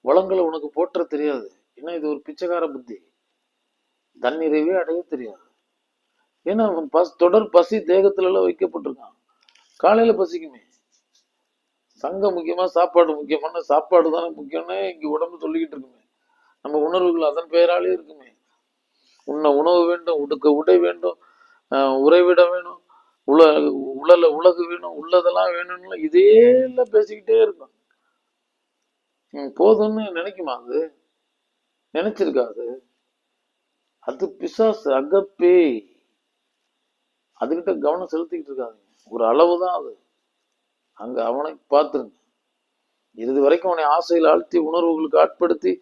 வளங்களை உனக்கு போற்ற தெரியாது. ஏன்னா இது ஒரு பிச்சைக்கார புத்தி. தன்னிறைவே அடைய தெரியாது. ஏன்னா அவன் தொடர் பசி தேகத்துல எல்லாம் வைக்கப்பட்டிருக்கான். காலையில பசிக்குமே. சங்கம் முக்கியமா சாப்பாடு முக்கியமான, சாப்பாடு தானே முக்கியம்னு இங்க உடம்பு சொல்லிக்கிட்டு இருக்குமே. நம்ம உணர்வுகள் அதன் பெயராலே இருக்குமே. உன்ன உணவு வேண்டும், உடுக்க உடை வேண்டும், உறைவிட வேணும், உலகு வேணும், உள்ளதெல்லாம் வேணும்னு இதே எல்லாம் பேசிக்கிட்டே இருக்கும். போதும்னு நினைக்குமா? அது நினைச்சிருக்காது. அது பிசாசு, அகப்பே. அதுகிட்ட கவனம் செலுத்திக்கிட்டு இருக்காங்க. ஒரு அளவுதான் அது. அங்க அவனை பார்த்துருங்க. இறுதி வரைக்கும் அவனை ஆசையில் ஆழ்த்தி உணர்வுகளுக்கு ஆட்படுத்தி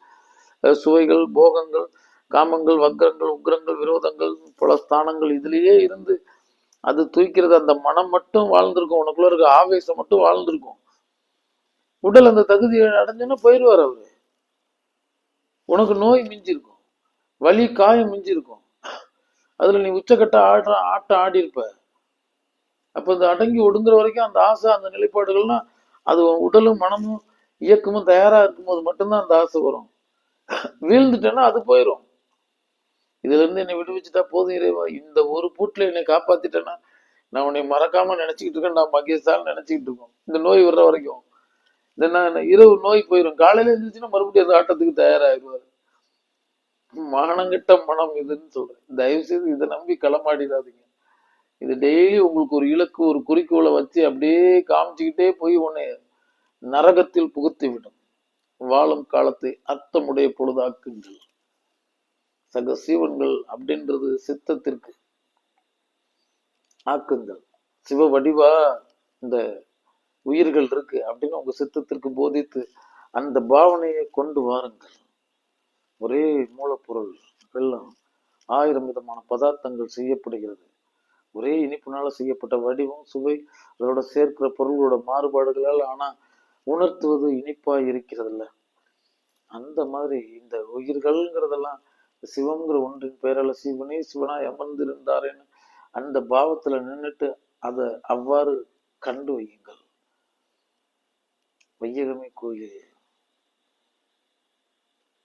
சுவைகள், போகங்கள், காமங்கள், வக்கரங்கள், உக்கிரங்கள், விரோதங்கள், பல ஸ்தானங்கள் இதுலயே இருந்து அது தூக்கிறது. அந்த மனம் மட்டும் வாழ்ந்திருக்கும், உனக்குள்ள இருக்க ஆவேசம் மட்டும் வாழ்ந்திருக்கும். உடல் அந்த தகுதியை அடைஞ்சுன்னா போயிடுவார் அவரு. உனக்கு நோய் மிஞ்சிருக்கும், வலி காயம் மிஞ்சிருக்கும். அதுல நீ உச்சக்கட்ட ஆட்டம் ஆடி இருப்ப. அப்ப இந்த அடங்கி ஒடுங்குற வரைக்கும் அந்த ஆசை, அந்த நிலைப்பாடுகள்னா அது உடலும் மனமும் இயக்கமும் தயாரா இருக்கும்போது மட்டும்தான் அந்த ஆசை வரும். வீழ்ந்துட்டேன்னா அது போயிடும். இதுல இருந்து என்னை விடுவிச்சுட்டா போதும் இறைவா, இந்த ஒரு பூட்டுல என்னை காப்பாத்திட்டேன்னா நான் உன்னை மறக்காம நினைச்சுக்கிட்டு இருக்கேன், நான் மகேஷான்னு நினைச்சுக்கிட்டு இருக்கோம் இந்த நோய் வர்ற வரைக்கும். இரவு நோய் போயிடும், காலையில இருந்துச்சுன்னா மறுபடியும் அந்த ஆட்டத்துக்கு தயாராகிடுவாரு. மானங்கிட்ட மனம் இதுன்னு சொல்றேன். தயவு செய்து இதை நம்பி களமாடிடாதீங்க. இது டெய்லி உங்களுக்கு ஒரு இலக்கு, ஒரு குறிக்கோளை வச்சு அப்படியே காமிச்சுக்கிட்டே போய் உன்னை நரகத்தில் புகுத்தி விடும். வாழும் காலத்தை அர்த்தமுடைய பொழுதாக்குங்கள். சக சீவன்கள் அப்படின்றது சித்தத்திற்கு ஆக்குங்கள். சிவ வடிவா இந்த உயிர்கள் இருக்கு அப்படின்னு உங்க சித்தத்திற்கு போதித்து அந்த பாவனையை கொண்டு வாருங்கள். ஒரே மூலப்பொருள் வெள்ளம், 1000 விதமான பதார்த்தங்கள் செய்யப்படுகிறது. ஒரே இனிப்புனால செய்யப்பட்ட வடிவம், சுவை, அதோட சேர்க்கிற பொருள்களோட மாறுபாடுகளால் ஆனா உணர்த்துவது இனிப்பா இருக்கிறதுல்ல. அந்த மாதிரி இந்த உயிர்கள்ங்கிறதெல்லாம் சிவம்ங்கிற ஒன்றின் பெயரால சிவனே சிவனாய் அமர்ந்திருந்தாரேன்னு அந்த பாவத்துல நின்றுட்டு அதை அவ்வாறு கண்டு வையுங்கள். வையகமே கோயிலே,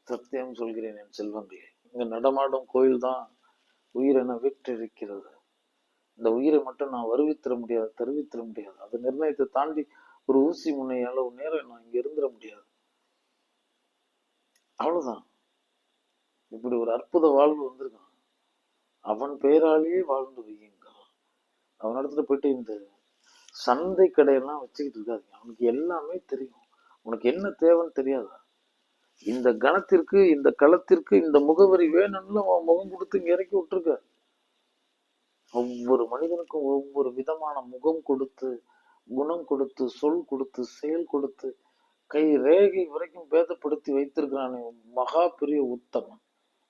சத்தியம் சொல்கிறேன் என் செல்வங்களே, இங்க நடமாடும் கோயில் தான் உயிரென வீற்றிருக்கிறது. இந்த உயிரை மட்டும் நான் வருவித்தர முடியாது, தருவித்தர முடியாது. அது நிர்ணயத்தை தாண்டி ஒரு ஊசி முனை அளவு நேரம் நான் இங்க இருந்துட முடியாது. அவ்வளவுதான். இப்படி ஒரு அற்புத வாழ்வு வந்திருக்கான். அவன் பெயராலேயே வாழ்ந்து வையுங்கள். அவன் இடத்துல போயிட்டு இந்த சந்தை கடையெல்லாம் வச்சுக்கிட்டு இருக்காதீங்க. அவனுக்கு எல்லாமே தெரியும். உனக்கு என்ன தேவைன்னு தெரியாதா? இந்த கணத்திற்கு, இந்த களத்திற்கு இந்த முகவரி வேணும்னு அவன் முகம் கொடுத்து இங்க இறக்கி விட்டுருக்க. ஒவ்வொரு மனிதனுக்கும் ஒவ்வொரு விதமான முகம் கொடுத்து, குணம் கொடுத்து, சொல் கொடுத்து, செயல் கொடுத்து, கை ரேகை வரைக்கும் பேதப்படுத்தி வைத்திருக்கிறானே மகா பெரிய உத்தமன்.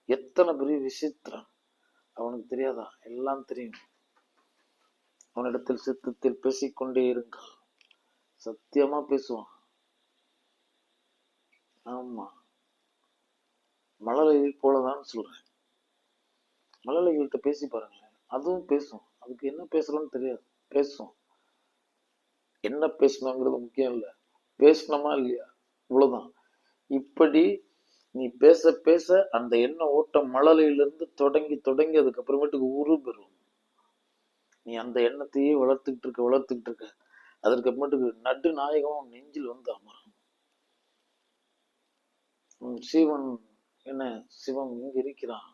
எத்தனை பெரிய விசித்திரன் அவனுக்கு தெரியாதா? எல்லாம் தெரியும். அவனிடத்தில் சித்தத்தில் பேசிக்கொண்டே இருங்கள். சத்தியமா பேசுவான். ஆமா, மழலை போலதான் சொல்றேன். மழலைகள்கிட்ட பேசி பாருங்களேன், அதுவும் பேசும். அதுக்கு என்ன பேசலாம்னு தெரியாது, பேசும். என்ன பேசணுங்கிறது முக்கியம் இல்லை, பேசணுமா இல்லையா, இவ்வளவுதான். இப்படி நீ பேச பேச அந்த எண்ண ஓட்டம் மழலையிலிருந்து தொடங்கி தொடங்கி அதுக்கப்புறமேட்டுக்கு உரு பெறும். நீ அந்த எண்ணத்தையே வளர்த்துக்கிட்டு இருக்க அதற்கு அப்புறமேட்டுக்கு நடு நாயகம் நெஞ்சில் வந்து அமரும். சிவன் என்ன, சிவம் இங்க இருக்கிறான்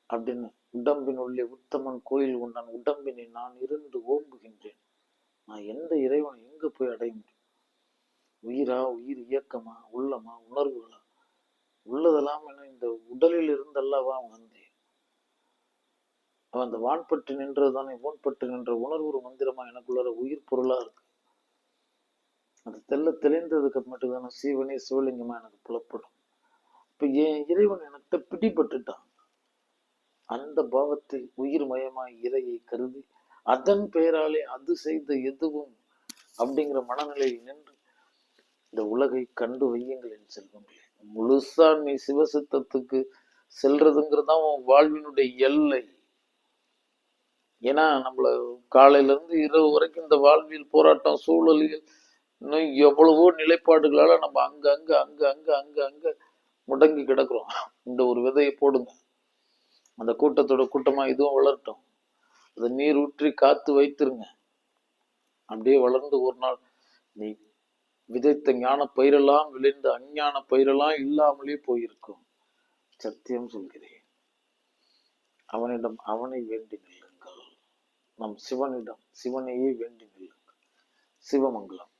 அப்படின்னு உடம்பின் உள்ளே உத்தமன் கோயில் கொண்டான். உடம்பினை நான் இருந்து ஓம்புகின்றேன். நான் எந்த இறைவனை எங்க போய் அடைய முடியும்? உயிரா, உயிர் இயக்கமா, உள்ளமா, உணர்வுகளா? உள்ளதெல்லாம் என இந்த உடலில் இருந்தல்லவா வந்தேன். அவன் அந்த வான்பட்டு நின்றதுதானே ஓன்பட்டு நின்ற உணர்வு ஒரு மந்திரமா எனக்குள்ள உயிர் பொருளா இருக்கு. அது தெளிந்ததுக்கு மட்டும் தானே சிவனே சிவலிங்கமா எனக்கு புலப்படும். இப்ப என் இறைவன் எனக்கிட்ட பிடிபட்டுட்டான். அந்த பாவத்தில் உயிர் மயமாய் இறையை கருதி அதன் பெயராலே அது செய்த எதுவும் அப்படிங்கிற மனநிலையில் நின்று இந்த உலகை கண்டு வையுங்கள் என் செல்வங்களே. முழுசா நீ சிவசித்தத்துக்கு செல்றதுங்கிறதான் உன் வாழ்வினுடைய எல்லை. ஏன்னா நம்மள காலையில இருந்து இரவு வரைக்கும் இந்த வாழ்வியல் போராட்டம், சூழலியல், இன்னும் எவ்வளவோ நிலைப்பாடுகளால நம்ம அங்க அங்க அங்க அங்க அங்க அங்க முடங்கி கிடக்குறோம். இந்த ஒரு விதையை போடுங்க, அந்த கூட்டத்தோட கூட்டமா இதுவும் வளரட்டும். அதை நீர் ஊற்றி காத்து வைத்திருங்க. அப்படியே வளர்ந்து ஒரு நாள் நீ விதைத்த ஞான பயிரெல்லாம் விளைந்த அஞ்ஞான பயிரெல்லாம் இல்லாமலே போயிருக்கும். சத்தியம் சொல்கிறேன். அவனிடம் அவனை வேண்டி நில்லுங்கள். நம் சிவனிடம் சிவனையே வேண்டி நில்லுங்கள். சிவமங்கலம்.